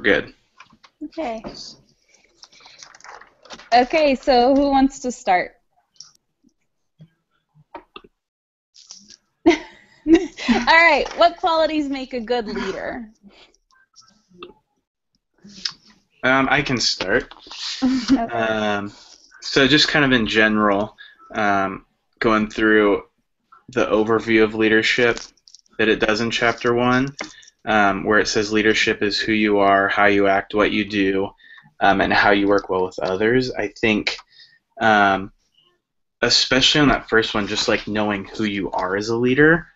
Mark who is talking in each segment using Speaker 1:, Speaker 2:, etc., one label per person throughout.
Speaker 1: good.
Speaker 2: Okay. Okay, so who wants to start? All right, what qualities make a good leader?
Speaker 1: I can start.
Speaker 2: Okay.
Speaker 1: So just kind of in general, going through the overview of leadership that it does in Chapter 1, where it says leadership is who you are, how you act, what you do, and how you work well with others. I think, especially on that first one, just like knowing who you are as a leader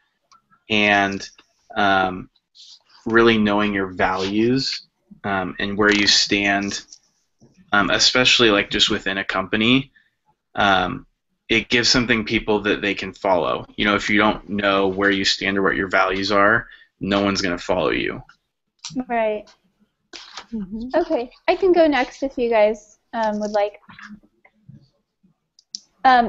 Speaker 1: and really knowing your values and where you stand, especially like just within a company, it gives something people that they can follow. You know, if you don't know where you stand or what your values are, no one's going to follow you.
Speaker 2: Right. Okay, I can go next if you guys would like.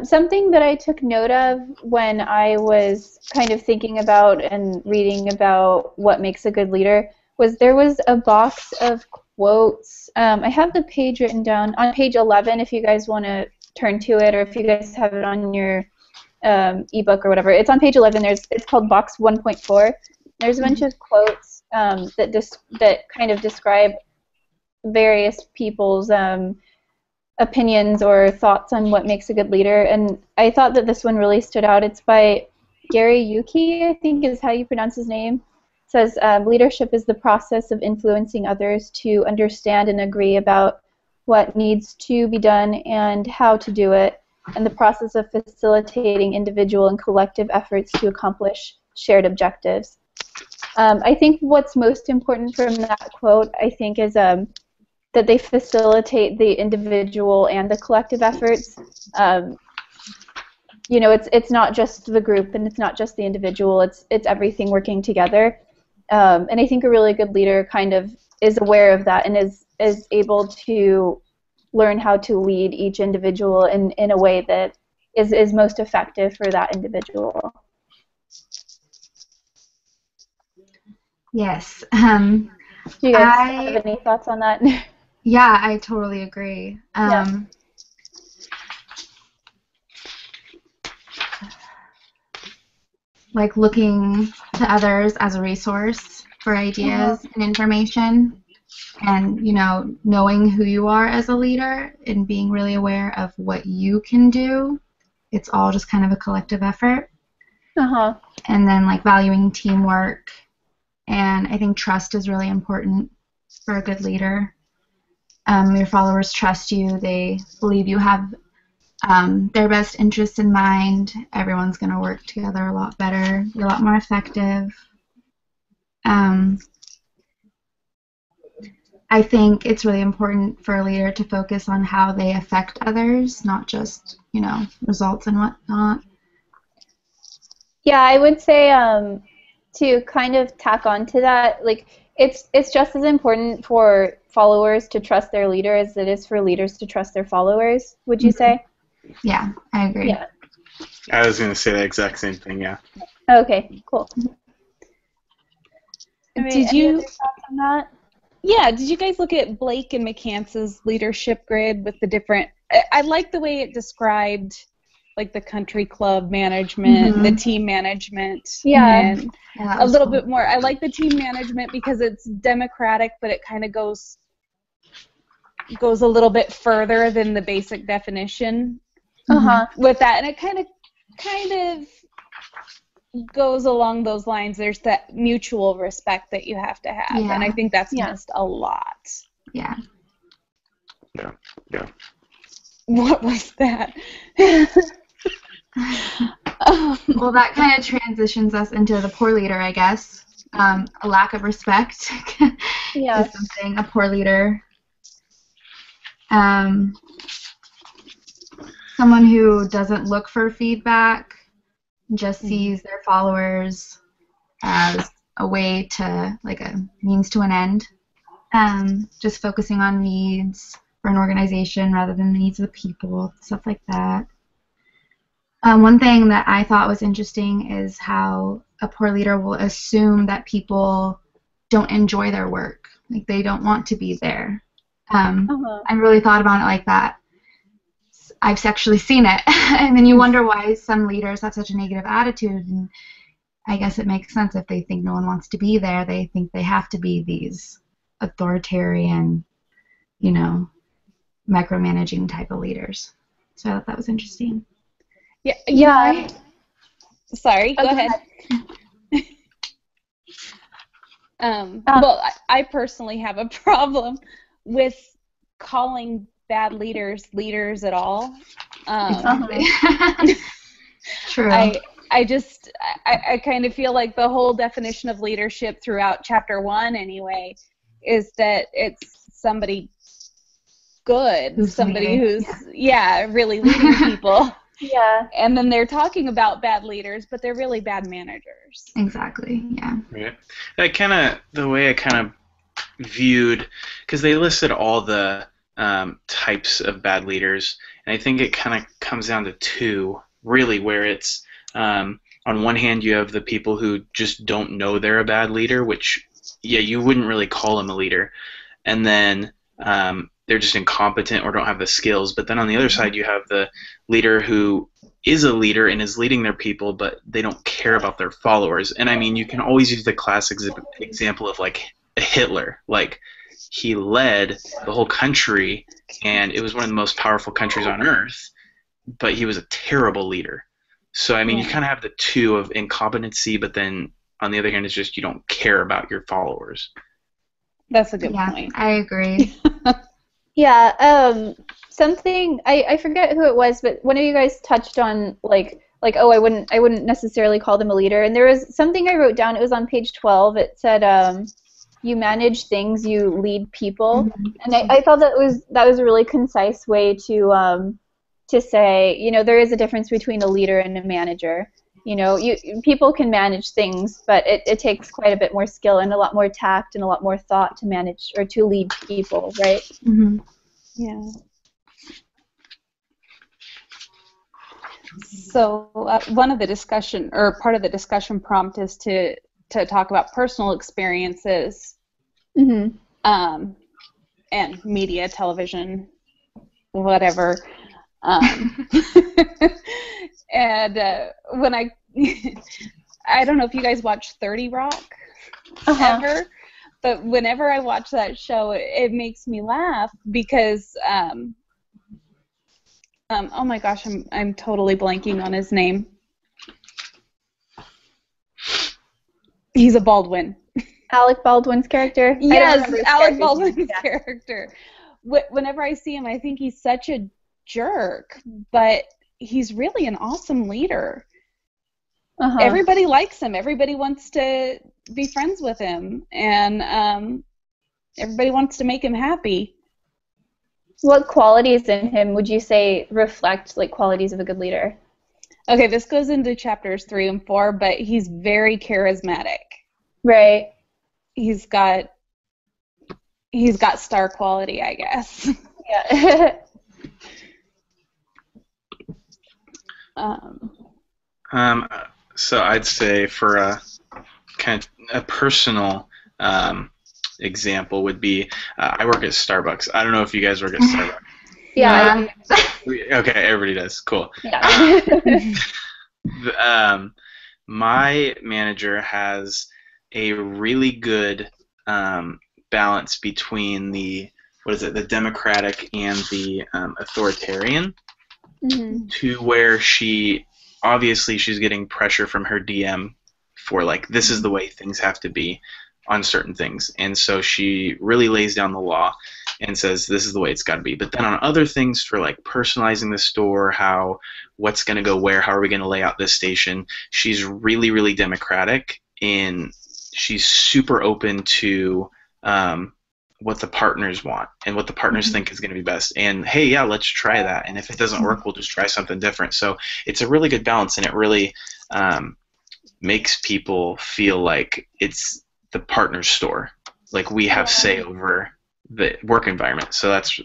Speaker 2: Something that I took note of when I was kind of thinking about and reading about what makes a good leader was there was a box of quotes. I have the page written down on page 11 if you guys want to turn to it, or if you guys have it on your ebook or whatever. It's on page 11. It's called box 1.4. There's a bunch of quotes that kind of describe various people's opinions or thoughts on what makes a good leader, and I thought that this one really stood out. It's by Gary Yuki, I think is how you pronounce his name. It says, leadership is the process of influencing others to understand and agree about what needs to be done and how to do it, and the process of facilitating individual and collective efforts to accomplish shared objectives. I think what's most important from that quote, I think, is that they facilitate the individual and the collective efforts. You know, it's not just the group and it's not just the individual. It's everything working together. And I think a really good leader kind of is aware of that and is able to learn how to lead each individual in a way that is most effective for that individual.
Speaker 3: Yes.
Speaker 2: Do you guys have any thoughts on that?
Speaker 3: Yeah, I totally agree.
Speaker 2: Yeah.
Speaker 3: Like looking to others as a resource for ideas and information, and, you know, knowing who you are as a leader and being really aware of what you can do. It's all just kind of a collective effort. And then, like, valuing teamwork. And I think trust is really important for a good leader. Your followers trust you. They believe you have their best interests in mind. Everyone's going to work together a lot better. You're a lot more effective. I think it's really important for a leader to focus on how they affect others, not just, you know, results and whatnot.
Speaker 2: Yeah, I would say to kind of tack on to that, like, it's just as important for followers to trust their leader as it is for leaders to trust their followers, would you say?
Speaker 3: Yeah, I agree.
Speaker 2: Yeah.
Speaker 1: I was going to say the exact same thing, yeah.
Speaker 2: Okay, cool.
Speaker 4: Did you?
Speaker 2: Any other thoughts on that?
Speaker 4: Yeah, did you guys look at Blake and McCantz's leadership grid with the different... I like the way it described, like, the country club management, the team management, and a little bit more. I like the team management because it's democratic, but it kind of goes a little bit further than the basic definition with that, and it kind of goes along those lines. There's that mutual respect that you have to have, and I think that's missed a lot.
Speaker 1: Yeah.
Speaker 3: What was that? Well, that kind of transitions us into the poor leader, I guess. A lack of respect is something a poor leader. Someone who doesn't look for feedback, just sees their followers as a way to, like, a means to an end. Just focusing on needs for an organization rather than the needs of the people, stuff like that. One thing that I thought was interesting is how a poor leader will assume that people don't enjoy their work Like they don't want to be there. I really thought about it like that. I've actually seen it. And then you wonder why some leaders have such a negative attitude. And I guess it makes sense if they think no one wants to be there. They think they have to be these authoritarian, you know, micromanaging type of leaders. So I thought that was interesting.
Speaker 4: Yeah.
Speaker 2: Yeah.
Speaker 4: Sorry, go ahead. Well, I personally have a problem with calling bad leaders leaders at all.
Speaker 3: Exactly. True.
Speaker 4: I kind of feel like the whole definition of leadership throughout chapter 1 anyway is that it's somebody good, who's really leading people.
Speaker 2: Yeah.
Speaker 4: And then they're talking about bad leaders, but they're really bad managers.
Speaker 3: Exactly, yeah.
Speaker 1: Right. The way I kind of viewed, because they listed all the types of bad leaders, and I think it kind of comes down to two, really, where it's, on one hand, you have the people who just don't know they're a bad leader, which, yeah, you wouldn't really call them a leader, and then they're just incompetent or don't have the skills. But then on the other side, you have the leader who is a leader and is leading their people, but they don't care about their followers. And I mean, you can always use the classic example of like Hitler. Like, he led the whole country, and it was one of the most powerful countries on earth, but he was a terrible leader. So, I mean, you kind of have the two of incompetency, but then on the other hand, it's just you don't care about your followers.
Speaker 4: That's a good point.
Speaker 3: I agree.
Speaker 2: Yeah, something I forget who it was, but one of you guys touched on like oh, I wouldn't necessarily call them a leader. And there was something I wrote down. It was on page 12. It said you manage things, you lead people. Mm-hmm. And I thought that was a really concise way to say, you know, there is a difference between a leader and a manager. You know, people can manage things, but it takes quite a bit more skill and a lot more tact and a lot more thought to manage or to lead people, right?
Speaker 3: Mm-hmm.
Speaker 4: Yeah. So one of the discussion, or part of the discussion prompt, is to talk about personal experiences,
Speaker 2: mm-hmm.
Speaker 4: And media, television, whatever. And when I don't know if you guys watch 30 Rock ever, but whenever I watch that show, it makes me laugh because oh my gosh, I'm totally blanking on his name. He's a Baldwin.
Speaker 2: Alec Baldwin's character?
Speaker 4: Yes, Alec Baldwin's character. Whenever I see him, I think he's such a jerk, but he's really an awesome leader. Everybody likes him. Everybody wants to be friends with him, and everybody wants to make him happy.
Speaker 2: What qualities in him would you say reflect like qualities of a good leader?
Speaker 4: Okay, this goes into chapters 3 and 4, but he's very charismatic.
Speaker 2: Right.
Speaker 4: He's got star quality, I guess.
Speaker 2: Yeah.
Speaker 1: So I'd say for a kind of a personal example would be I work at Starbucks. I don't know if you guys work at Starbucks.
Speaker 2: Yeah.
Speaker 1: Okay, everybody does. Cool.
Speaker 2: Yeah.
Speaker 1: My manager has a really good balance between the democratic and the authoritarian,
Speaker 2: mm-hmm.
Speaker 1: to where she's getting pressure from her DM for like, this is the way things have to be on certain things, and so she really lays down the law and says this is the way it's got to be. But then on other things, for like personalizing the store, what's going to go where, how are we going to lay out this station, she's really, really democratic, and she's super open to what the partners want and what the partners
Speaker 2: mm-hmm.
Speaker 1: think is going to be best. And hey, yeah, let's try that. And if it doesn't work, we'll just try something different. So it's a really good balance, and it really makes people feel like it's the partner's store. Like we have say over the work environment. So that's,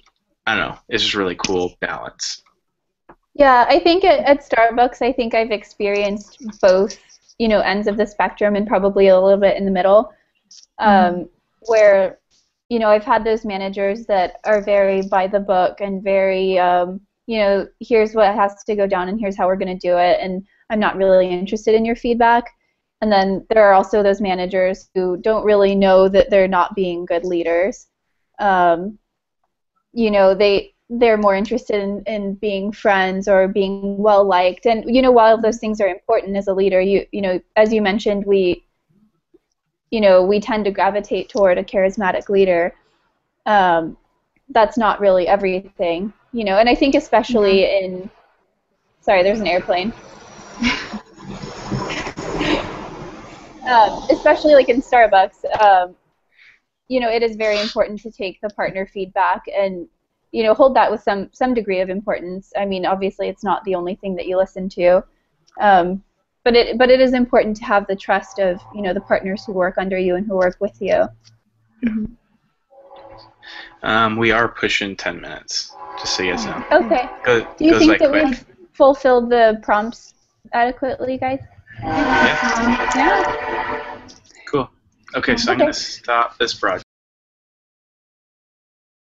Speaker 1: I don't know, it's just really cool balance.
Speaker 2: Yeah, I think at Starbucks, I think I've experienced both, ends of the spectrum, and probably a little bit in the middle, where I've had those managers that are very by the book and very, here's what has to go down and here's how we're going to do it, and I'm not really interested in your feedback. And then there are also those managers who don't really know that they're not being good leaders. They're more interested in being friends or being well liked. And while those things are important as a leader, as you mentioned, we tend to gravitate toward a charismatic leader. That's not really everything, and I think especially in, sorry, there's an airplane. Especially like in Starbucks, it is very important to take the partner feedback and, hold that with some degree of importance. I mean, obviously it's not the only thing that you listen to, but it is important to have the trust of, the partners who work under you and who work with you.
Speaker 1: We are pushing 10 minutes, just so you guys know.
Speaker 2: Okay. Do you think that we've fulfilled the prompts adequately, guys?
Speaker 1: Yeah. Cool. Okay, so I'm going to stop this broadcast.